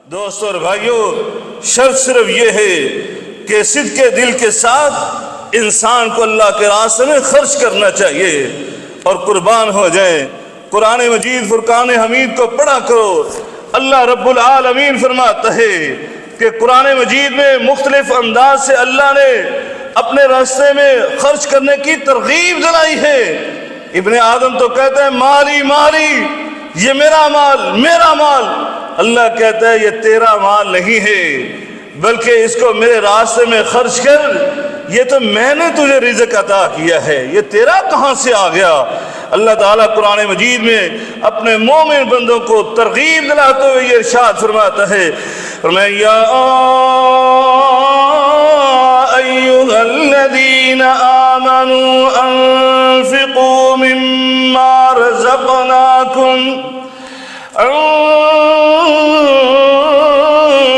دوستوں اور بھائیوں، شرط صرف یہ ہے کہ صدق دل کے ساتھ انسان کو اللہ کے راستے میں خرچ کرنا چاہیے اور قربان ہو جائیں۔ قرآن مجید فرقان حمید کو پڑھا کرو۔ اللہ رب العالمین فرماتا ہے کہ قرآن مجید میں مختلف انداز سے اللہ نے اپنے راستے میں خرچ کرنے کی ترغیب دلائی ہے۔ ابن آدم تو کہتا ہے مالی مالی، یہ میرا مال میرا مال۔ اللہ کہتا ہے یہ تیرا مال نہیں ہے، بلکہ اس کو میرے راستے میں خرچ کر، یہ تو میں نے تجھے رزق عطا کیا ہے، یہ تیرا کہاں سے آ گیا۔ اللہ تعالیٰ قرآن مجید میں اپنے مومن بندوں کو ترغیب دلاتے ہوئے یہ ارشاد فرماتا ہے، یا ایھا الذین آمنوا انفقوا مما رزقناکم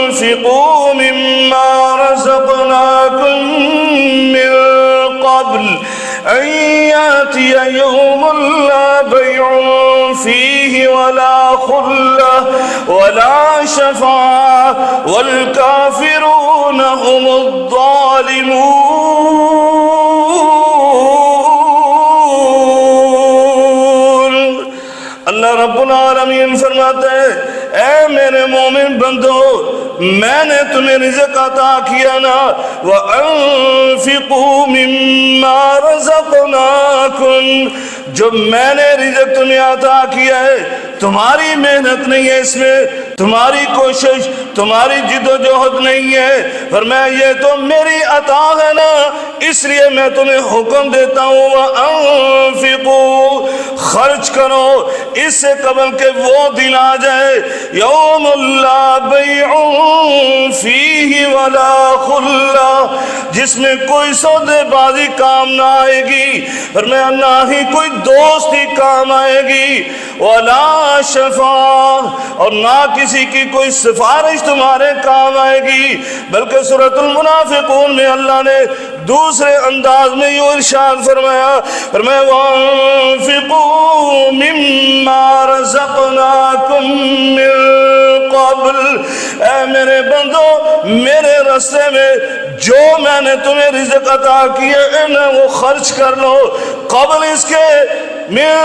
انفقوا مما رزقناکم من قبل ان یاتی یوم لا بیع فیہ ولا خلہ ولا شفاعہ والکافرون هم الظالمون۔ اللہ رب العالمین فرماتا ہے اے میرے مومن بندو، میں نے تمہیں رزق عطا کیا نا، وَأَنفِقُوا مِمَّا رَزَقْنَاكُمْ، جو میں نے رزق تمہیں عطا کیا ہے تمہاری محنت نہیں ہے، اس میں تمہاری کوشش تمہاری جد و جہد نہیں ہے، فرمایا یہ تو میری عطا ہے نا، اس لیے میں تمہیں حکم دیتا ہوں وَأَنفِقُوا، خرچ کرو اس سے قبل کہ وہ دن آ جائے یوم لا بیع فیہ ولا خلہ، جس میں کوئی سودے بازی کام نہ آئے گی، فرمایا نہ ہی کوئی دوستی کام آئے گی، ولا شفاعہ، اور نہ کسی کی کوئی سفارش تمہارے کام آئے گی۔ بلکہ سورۃ المنافقون میں اللہ نے دوسرے انداز میں یہ ارشاد فرمایا، وَأَنفِقُوا مِمَّا رَزَقْنَاكُم مِّن قَبْلِ، اے میرے بندو میرے راستے میں جو میں نے تمہیں رزق عطا کیا ہے نا وہ خرچ کر لو، قبل اس کے من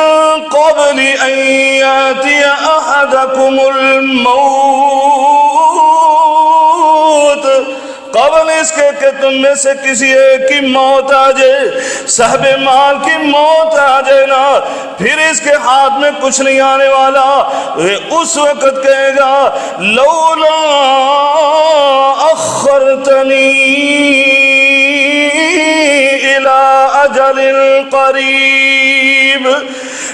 قبل ان یاتی احدکم الموت، قبل اس کے کہ تم میں سے کسی ایک کی موت آ جائے، صاحب مال کی موت آ جائے نا، پھر اس کے ہاتھ میں کچھ نہیں آنے والا، اس وقت کہے گا لولا اخرتنی الی اجل قریب،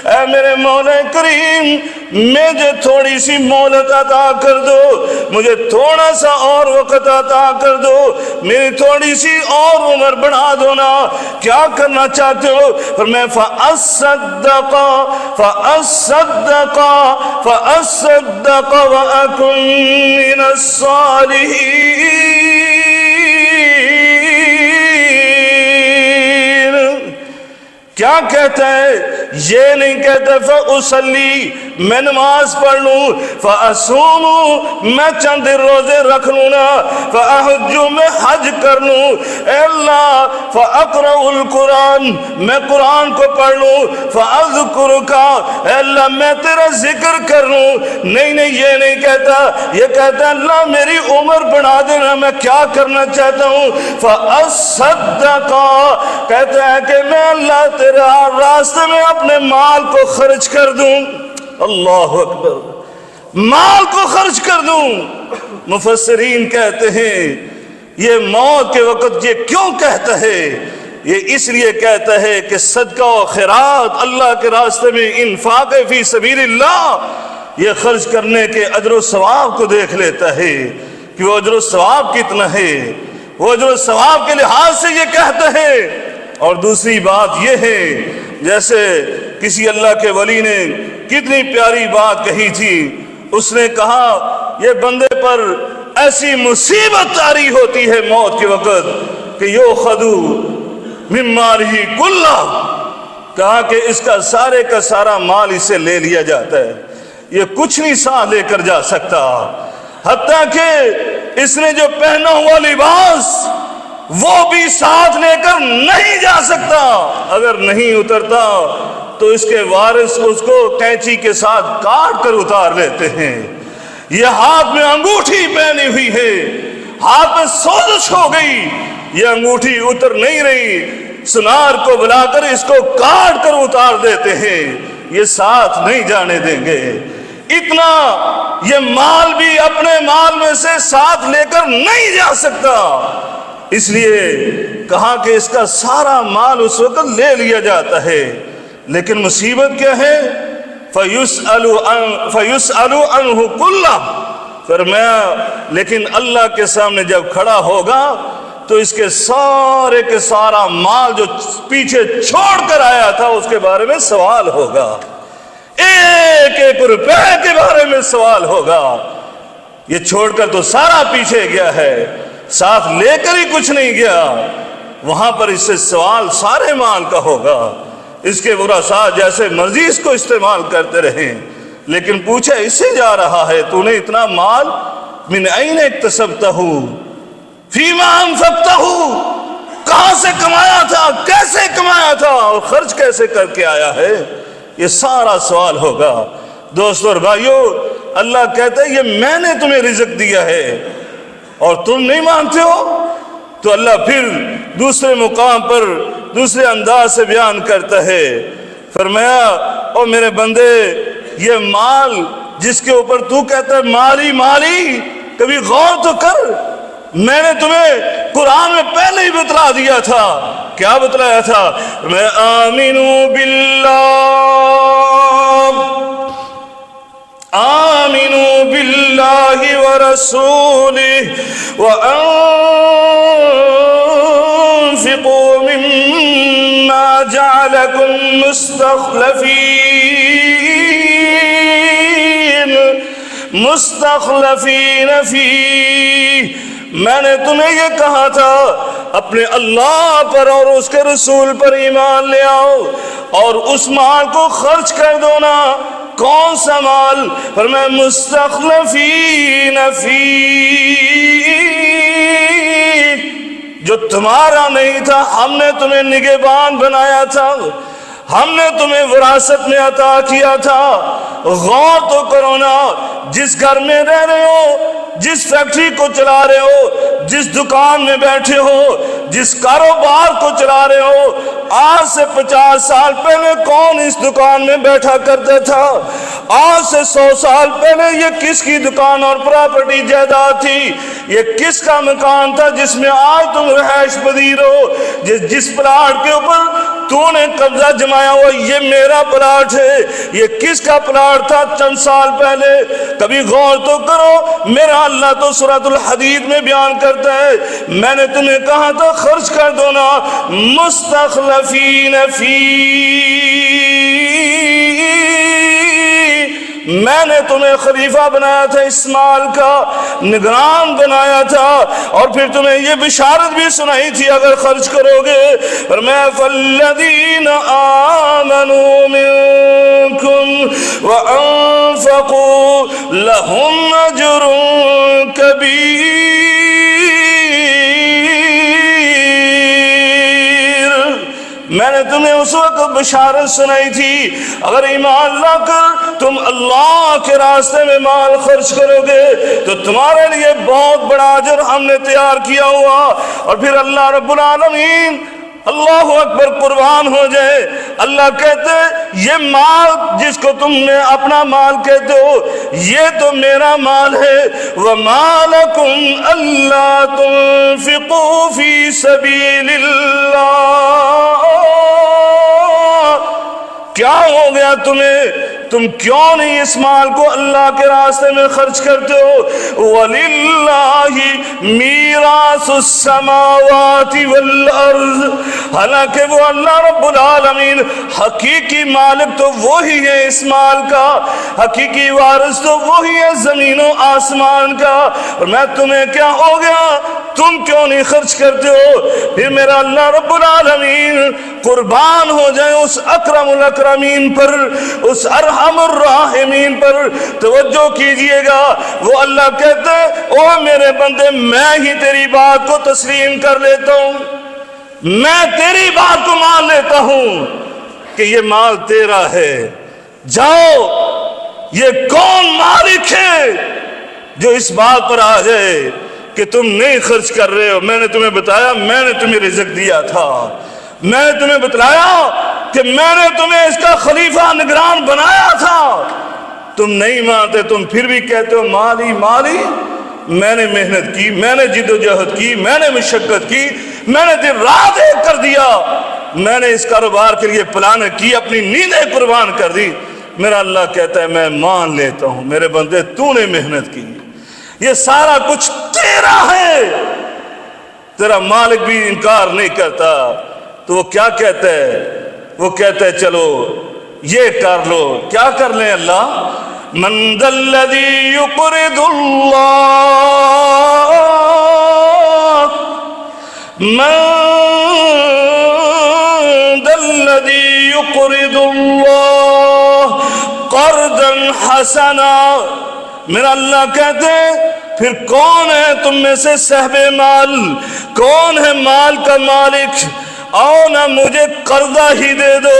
اے میرے مولا کریم مجھے تھوڑی سی مہلت عطا کر دو، مجھے تھوڑا سا اور وقت عطا کر دو، میری تھوڑی سی اور عمر بڑھا دو نا۔ کیا کرنا چاہتے ہو؟ فرمایا فَأَصَّدَّقَ وَأَكُن مِّنَ الصَّالِحِينَ۔ کیا کہتا ہے؟ یہ نہیں کہتا فَأُصَلِّي، میں نماز پڑھ لوں، فَأَصُومُ، میں چند روزے رکھ لوں نا، فَأَحُجُّ، میں حج کر لوں، اے اللہ فَأَقْرَأُ الْقُرْآنَ، میں قرآن کو پڑھ لوں، فَأَذْكُرُكَ، اے اللہ میں تیرا ذکر کر لوں۔ نہیں نہیں، یہ نہیں کہتا، یہ کہتا اللہ میری عمر بڑھا دینا، میں کیا کرنا چاہتا ہوں، فَأَصَّدَّقَ، کہتا ہے کہ میں اللہ تیرا راستے میں اپنے مال کو خرچ کر دوں۔ اللہ اکبر، مال کو خرچ کر دوں۔ مفسرین کہتے ہیں یہ موت کے وقت یہ کیوں کہتا ہے؟ یہ اس لیے کہتا ہے کہ صدقہ و خیرات، اللہ کے راستے میں انفاق فی سبیل اللہ، یہ خرچ کرنے کے اجر و ثواب کو دیکھ لیتا ہے کہ وہ اجر و ثواب کتنا ہے، وہ اجر و ثواب کے لحاظ سے یہ کہتا ہے۔ اور دوسری بات یہ ہے، جیسے کسی اللہ کے ولی نے کتنی پیاری بات کہی تھی، اس نے کہا یہ بندے پر ایسی مصیبت طاری ہوتی ہے موت کے وقت کہ یؤخذ من مالہ کلہ، کہا کہ اس کا سارے کا سارا مال اس سے لے لیا جاتا ہے، یہ کچھ نہیں ساتھ لے کر جا سکتا۔ حتیٰ کہ اس نے جو پہنا ہوا لباس وہ بھی ساتھ لے کر نہیں جا سکتا، اگر نہیں اترتا تو اس کے وارث اس کو کینچی کے ساتھ کاٹ کر اتار لیتے ہیں۔ یہ ہاتھ میں انگوٹھی پہنی ہوئی ہے، ہاتھ میں سوزش ہو گئی، یہ انگوٹھی اتر نہیں رہی، سنار کو بلا کر اس کو کاٹ کر اتار دیتے ہیں، یہ ساتھ نہیں جانے دیں گے۔ اتنا یہ مال بھی اپنے مال میں سے ساتھ لے کر نہیں جا سکتا، اس لیے کہا کہ اس کا سارا مال اس وقت لے لیا جاتا ہے۔ لیکن مصیبت کیا ہے؟ فَيُسْأَلُ عَنْهُ كُلَّهُ، فرمایا لیکن اللہ کے سامنے جب کھڑا ہوگا تو اس کے سارے کے سارا مال جو پیچھے چھوڑ کر آیا تھا اس کے بارے میں سوال ہوگا، ایک ایک روپے کے بارے میں سوال ہوگا۔ یہ چھوڑ کر تو سارا پیچھے گیا ہے، ساتھ لے کر ہی کچھ نہیں گیا، وہاں پر اس سے سوال سارے مال کا ہوگا۔ اس کے ورثاء جیسے مرضی اس کو استعمال کرتے رہے، لیکن پوچھا اس سے جا رہا ہے تو نے اتنا مال من این اکتسبتہ فیما انفقتہ، کہاں سے کمایا تھا، کیسے کمایا تھا اور خرچ کیسے کر کے آیا ہے، یہ سارا سوال ہوگا۔ دوستو اور بھائیو، اللہ کہتا ہے یہ میں نے تمہیں رزق دیا ہے اور تم نہیں مانتے ہو، تو اللہ پھر دوسرے مقام پر دوسرے انداز سے بیان کرتا ہے، فرمایا او میرے بندے، یہ مال جس کے اوپر تو کہتا ہے مالی مالی، کبھی غور تو کر، میں نے تمہیں قرآن میں پہلے ہی بتلا دیا تھا۔ کیا بتلایا تھا؟ میں آمنوا باللہ، آمنوا باللہ ورسولہ وانفقوا مما جعلکم مستخلفین فیہ، میں نے تمہیں یہ کہا تھا اپنے اللہ پر اور اس کے رسول پر ایمان لے آؤ اور اس مال کو خرچ کر دو نا۔ کون سا مال؟ فرمایا مستخلفین فیہ، جو تمہارا نہیں تھا، ہم نے تمہیں نگہبان بنایا تھا، ہم نے تمہیں وراثت میں عطا کیا تھا۔ غور تو کرو نا، جس گھر میں رہ رہے ہو، جس فیکٹری کو چلا رہے ہو، جس دکان میں بیٹھے ہو، جس کاروبار کو چلا رہے ہو، آج سے 50 سال پہلے کون اس دکان میں بیٹھا کرتا تھا؟ آج سے 100 سال پہلے یہ کس کی دکان اور پراپرٹی جائیداد تھی؟ یہ کس کا مکان تھا جس میں آج تم رہائش پذیر ہو؟ جس پلاٹ کے اوپر تو نے قبضہ جمایا ہوا، یہ میرا پلاٹ ہے، یہ کس کا پلاٹ تھا چند سال پہلے؟ کبھی غور تو کرو۔ میرا اللہ تو سورۃ الحدید میں بیان کرتا ہے، میں نے تمہیں کہا تھا خرچ کر دو نا، مستخلفین فیہ، میں نے تمہیں خلیفہ بنایا تھا، اس مال کا نگران بنایا تھا، اور پھر تمہیں یہ بشارت بھی سنائی تھی اگر خرچ کرو گے۔ فرمایا فالذین آمنوا منکم وانفقوا لہم اجر کبیر، میں نے تمہیں اس وقت بشارت سنائی تھی اگر ایمان لا کر تم اللہ کے راستے میں مال خرچ کرو گے تو تمہارے لیے بہت بڑا اجر ہم نے تیار کیا ہوا۔ اور پھر اللہ رب العالمین، اللہ اکبر، قربان ہو جائے، اللہ کہتے یہ مال جس کو تم نے اپنا مال کہتے ہو یہ تو میرا مال ہے۔ وَمَا لَكُمْ أَلَّا تُنْفِقُوا فِي سَبِيلِ اللَّهِ، کیا ہو گیا تمہیں؟ تم کیوں نہیں اس مال کو اللہ کے راستے میں خرچ کرتے ہو؟ وَلِلَّهِ مِيرَاثُ السَّمَاوَاتِ وَالْأَرْضِ، حالانکہ وہ اللہ رب العالمین حقیقی مالک تو وہی ہے اس مال کا، حقیقی وارث تو وہی ہے زمین و آسمان کا۔ اور میں تمہیں کیا ہو گیا؟ تم کیوں نہیں خرچ کرتے ہو؟ پھر میرا اللہ رب العالمین قربان ہو جائے اس اکرم الاکرمین پر، اس ارحم الراحمین پر۔ توجہ کیجئے گا، وہ اللہ کہتے ہیں او میرے بندے میں ہی تیری بات کو تسلیم کر لیتا ہوں، میں تیری بات کو مان لیتا ہوں کہ یہ مال تیرا ہے، جاؤ یہ کون مالک ہے جو اس بات پر آ جائے کہ تم نہیں خرچ کر رہے ہو؟ میں نے تمہیں بتایا میں نے تمہیں رزق دیا تھا، میں نے تمہیں بتلایا کہ میں نے تمہیں اس کا خلیفہ نگران بنایا تھا، تم نہیں مانتے، تم پھر بھی کہتے ہو مالی مالی۔ میں نے محنت کی، میں نے جد و جہد کی، میں نے مشقت کی، میں نے دن رات ایک کر دیا، میں نے اس کاروبار کے لیے پلان کی، اپنی نیندیں قربان کر دی۔ میرا اللہ کہتا ہے میں مان لیتا ہوں میرے بندے تو نے محنت کی، یہ سارا کچھ تیرا ہے، تیرا مالک بھی انکار نہیں کرتا۔ تو وہ کیا کہتا ہے؟ وہ کہتا ہے چلو یہ کر لو۔ کیا کر لیں اللہ؟ من ذا الذی یقرض اللہ، من ذا الذی یقرض اللہ قرضا حسنا۔ میرا اللہ کہتے ہیں پھر کون ہے تم میں سے صاحب مال، کون ہے مال کا مالک؟ آؤ نہ مجھے قرضہ ہی دے دو۔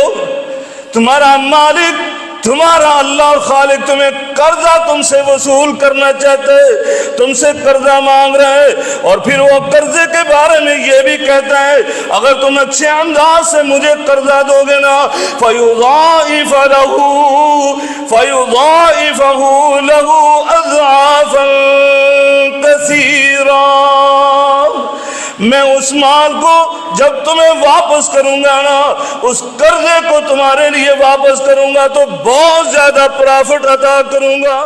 تمہارا مالک تمہارا اللہ اور خالق تمہیں قرضہ تم سے وصول کرنا چاہتے ہے، تم سے قرضہ مانگ رہے ہے، اور پھر وہ قرضے کے بارے میں یہ بھی کہتا ہے اگر تم اچھے انداز سے مجھے قرضہ دو گے نا فَيُضَاعِفَ لَهُ أَضْعَافًا كَثِيرًا۔ میں اس مال کو جب تمہیں واپس کروں گا نا، اس قرضے کو تمہارے لیے واپس کروں گا تو بہت زیادہ پرافٹ عطا کروں گا۔